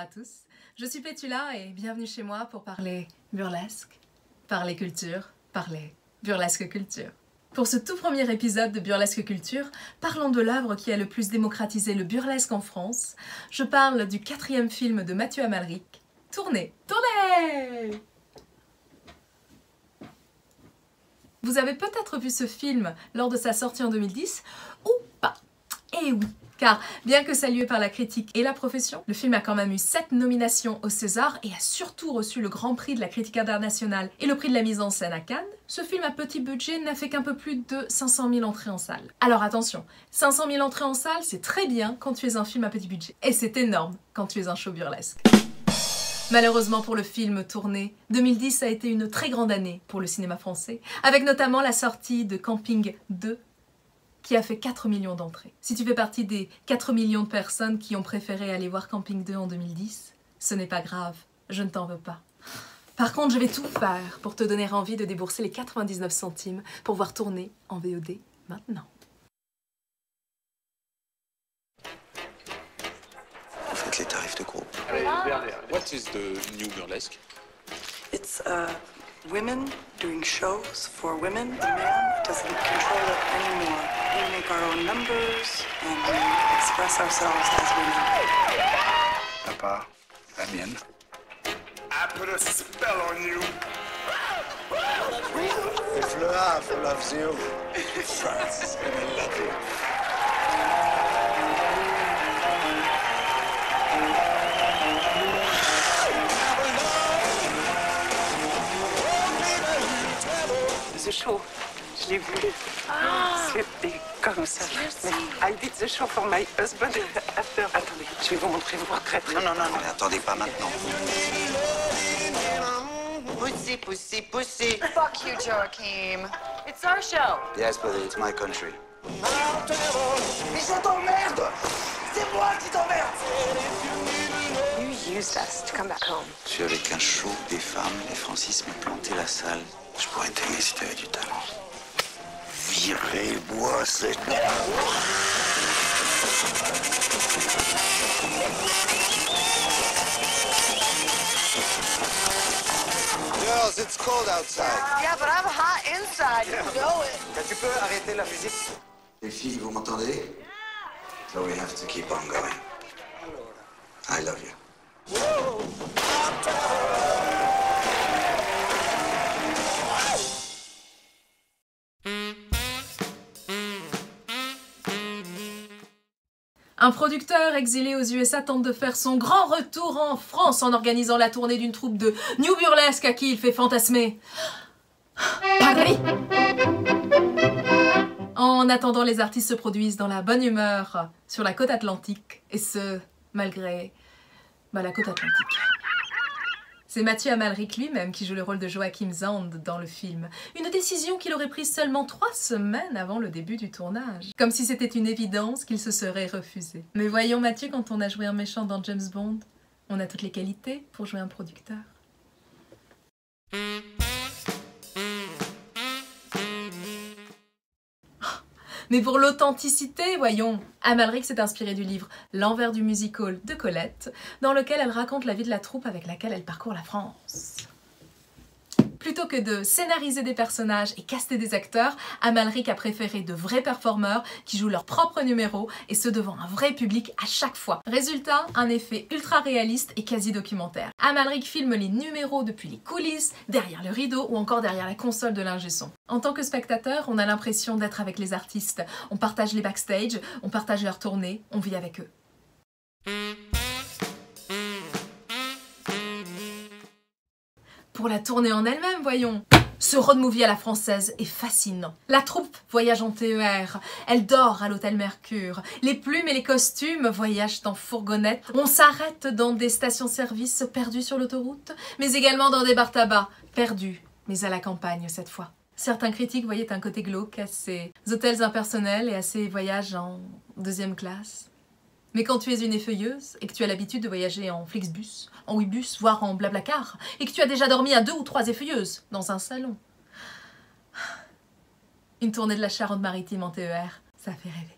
à tous, je suis Pétula et bienvenue chez moi pour parler burlesque, parler culture, parler burlesque culture. Pour ce tout premier épisode de Burlesque Culture, parlons de l'œuvre qui a le plus démocratisé le burlesque en France. Je parle du 4e film de Mathieu Amalric, Tournez, tournez! Vous avez peut-être vu ce film lors de sa sortie en 2010, ou pas. Eh oui, car bien que salué par la critique et la profession, le film a quand même eu 7 nominations au César et a surtout reçu le Grand Prix de la critique internationale et le prix de la mise en scène à Cannes. Ce film à petit budget n'a fait qu'un peu plus de 500 000 entrées en salle. Alors attention, 500 000 entrées en salle, c'est très bien quand tu es un film à petit budget. Et c'est énorme quand tu es un show burlesque. Malheureusement pour le film Tournez, 2010 a été une très grande année pour le cinéma français, avec notamment la sortie de Camping 2, qui a fait 4 millions d'entrées. Si tu fais partie des 4 millions de personnes qui ont préféré aller voir Camping 2 en 2010, ce n'est pas grave, je ne t'en veux pas. Par contre, je vais tout faire pour te donner envie de débourser les 99 centimes pour voir Tourner en VOD maintenant. Vous faites les tarifs de groupe. What is the new burlesque? It's women doing shows for women. The man doesn't control it anymore. We make our own numbers and we express ourselves as women. À part la mienne. I put a spell on you. If Le Havre loves you, France is gonna love you. The show, je l'ai vu. C'était comme ça. I did the show for my husband after. Attendez, je vais vous montrer vos portraits. Non, mais attendez pas maintenant. Pussy, pussy, pussy. Fuck you, Joachim. It's our show. Yes, but it's my country. Mais je t'emmerde! C'est moi qui t'emmerde! You used us to come back home. Je suis avec un show des femmes et Francis m'a planté la salle. Je pourrais t'aimer si t'avais du talent. Virez-moi cette merde! Girls, it's cold outside. Yeah, but I'm hot inside. You know it. Tu peux arrêter la musique? Les filles, vous m'entendez? So we have to keep on going. I love you. Un producteur exilé aux USA tente de faire son grand retour en France en organisant la tournée d'une troupe de New Burlesque à qui il fait fantasmer Paris. En attendant, les artistes se produisent dans la bonne humeur sur la côte atlantique, et ce, malgré la côte atlantique. C'est Mathieu Amalric lui-même qui joue le rôle de Joachim Zand dans le film. Une décision qu'il aurait prise seulement 3 semaines avant le début du tournage. Comme si c'était une évidence qu'il se serait refusé. Mais voyons Mathieu, quand on a joué un méchant dans James Bond, on a toutes les qualités pour jouer un producteur. Mais pour l'authenticité, voyons, Amalric s'est inspiré du livre L'envers du musical de Colette, dans lequel elle raconte la vie de la troupe avec laquelle elle parcourt la France. Plutôt que de scénariser des personnages et caster des acteurs, Amalric a préféré de vrais performeurs qui jouent leur propre numéro et ce devant un vrai public à chaque fois. Résultat, un effet ultra réaliste et quasi documentaire. Amalric filme les numéros depuis les coulisses, derrière le rideau ou encore derrière la console de l'ingé son. En tant que spectateur, on a l'impression d'être avec les artistes. On partage les backstage, on partage leurs tournées, on vit avec eux. Pour la tournée en elle-même, voyons. Ce road movie à la française est fascinant. La troupe voyage en TER, elle dort à l'hôtel Mercure. Les plumes et les costumes voyagent en fourgonnette. On s'arrête dans des stations-service perdues sur l'autoroute, mais également dans des bars tabac, perdus, mais à la campagne cette fois. Certains critiques voyaient un côté glauque à ces hôtels impersonnels et à ces voyages en 2e classe. Mais quand tu es une effeuilleuse et que tu as l'habitude de voyager en Flixbus, en Ouibus, voire en Blablacar, et que tu as déjà dormi à 2 ou 3 effeuilleuses dans un salon, une tournée de la Charente-Maritime en TER, ça fait rêver.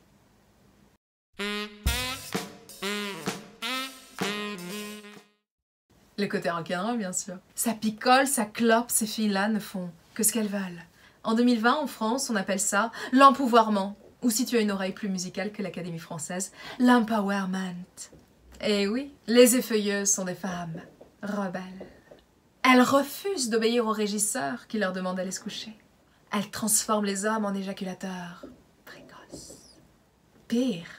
Le côté rock'n'roll, bien sûr. Ça picole, ça clope, ces filles-là ne font que ce qu'elles veulent. En 2020, en France, on appelle ça l'empouvoirment. Ou si tu as une oreille plus musicale que l'Académie française, l'empowerment. Et oui, les effeuilleuses sont des femmes rebelles. Elles refusent d'obéir au régisseur qui leur demande d'aller se coucher. Elles transforment les hommes en éjaculateurs précoces. Pire,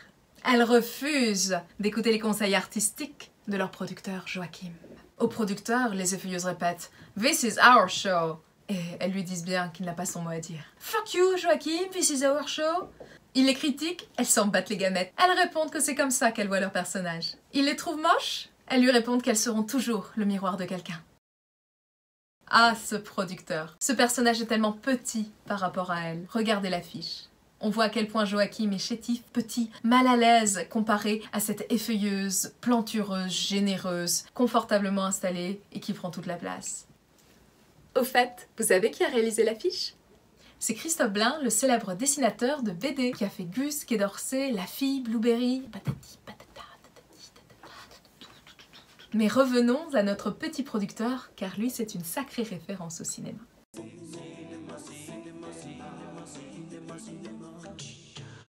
elles refusent d'écouter les conseils artistiques de leur producteur Joachim. Au producteur, les effeuilleuses répètent « This is our show ». Et elles lui disent bien qu'il n'a pas son mot à dire. « Fuck you, Joachim, this is our show ». Il les critique, elles s'en battent les gamètes. Elles répondent que c'est comme ça qu'elles voient leur personnage. Il les trouve moches, elles lui répondent qu'elles seront toujours le miroir de quelqu'un. Ah, ce producteur. Ce personnage est tellement petit par rapport à elle. Regardez l'affiche. On voit à quel point Joachim est chétif, petit, mal à l'aise comparé à cette effeuilleuse, plantureuse, généreuse, confortablement installée et qui prend toute la place. Au fait, vous savez qui a réalisé l'affiche? C'est Christophe Blain, le célèbre dessinateur de BD, qui a fait Gus, Quai d'Orsay, La Fille, Blueberry, patati, patata, tatati, tatata. Mais revenons à notre petit producteur, car lui c'est une sacrée référence au cinéma.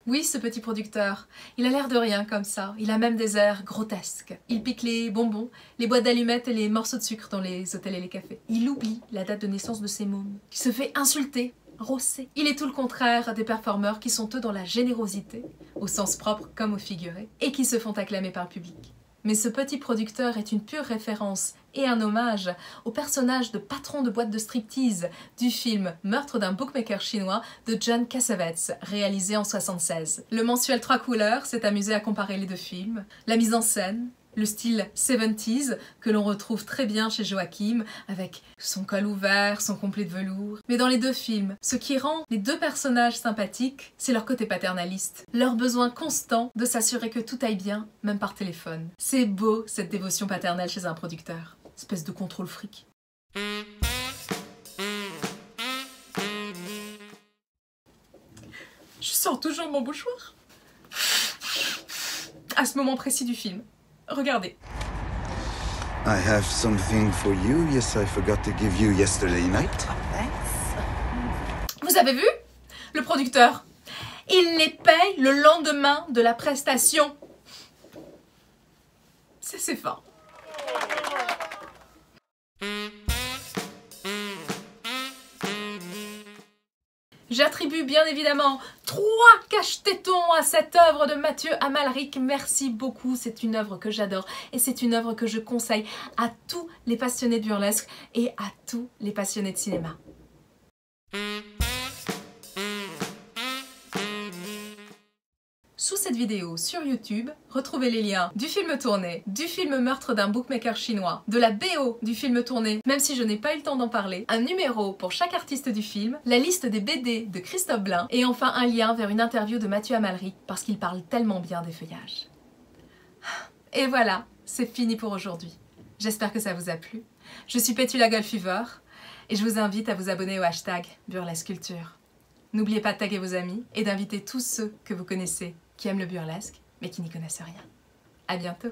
Oui, ce petit producteur, il a l'air de rien comme ça, il a même des airs grotesques. Il pique les bonbons, les boîtes d'allumettes et les morceaux de sucre dans les hôtels et les cafés. Il oublie la date de naissance de ses mômes. Il se fait insulter, rosser. Il est tout le contraire des performeurs qui sont eux dans la générosité, au sens propre comme au figuré, et qui se font acclamer par le public. Mais ce petit producteur est une pure référence et un hommage au personnage de patron de boîte de striptease du film Meurtre d'un bookmaker chinois de John Cassavetes, réalisé en 1976. Le mensuel 3 couleurs s'est amusé à comparer les deux films, la mise en scène, le style 70s que l'on retrouve très bien chez Joachim avec son col ouvert, son complet de velours. Mais dans les deux films, ce qui rend les deux personnages sympathiques, c'est leur côté paternaliste, leur besoin constant de s'assurer que tout aille bien, même par téléphone. C'est beau cette dévotion paternelle chez un producteur, espèce de contrôle fric. Je sors toujours mon mouchoir à ce moment précis du film. Regardez. I have something for you. Yes, I forgot to give you yesterday night. Vous avez vu? Le producteur, il les paye le lendemain de la prestation. Ça, c'est fort. J'attribue bien évidemment 3 cache-tétons à cette œuvre de Mathieu Amalric. Merci beaucoup, c'est une œuvre que j'adore et c'est une œuvre que je conseille à tous les passionnés de burlesque et à tous les passionnés de cinéma. Sous cette vidéo sur YouTube, retrouvez les liens du film tourné, du film Meurtre d'un bookmaker chinois, de la BO du film tourné, même si je n'ai pas eu le temps d'en parler, un numéro pour chaque artiste du film, la liste des BD de Christophe Blain et enfin un lien vers une interview de Mathieu Amalric parce qu'il parle tellement bien des feuillages. Et voilà, c'est fini pour aujourd'hui. J'espère que ça vous a plu. Je suis Pétula Goldfever et je vous invite à vous abonner au hashtag Burlesque Culture. N'oubliez pas de taguer vos amis et d'inviter tous ceux que vous connaissez qui aiment le burlesque, mais qui n'y connaissent rien. À bientôt!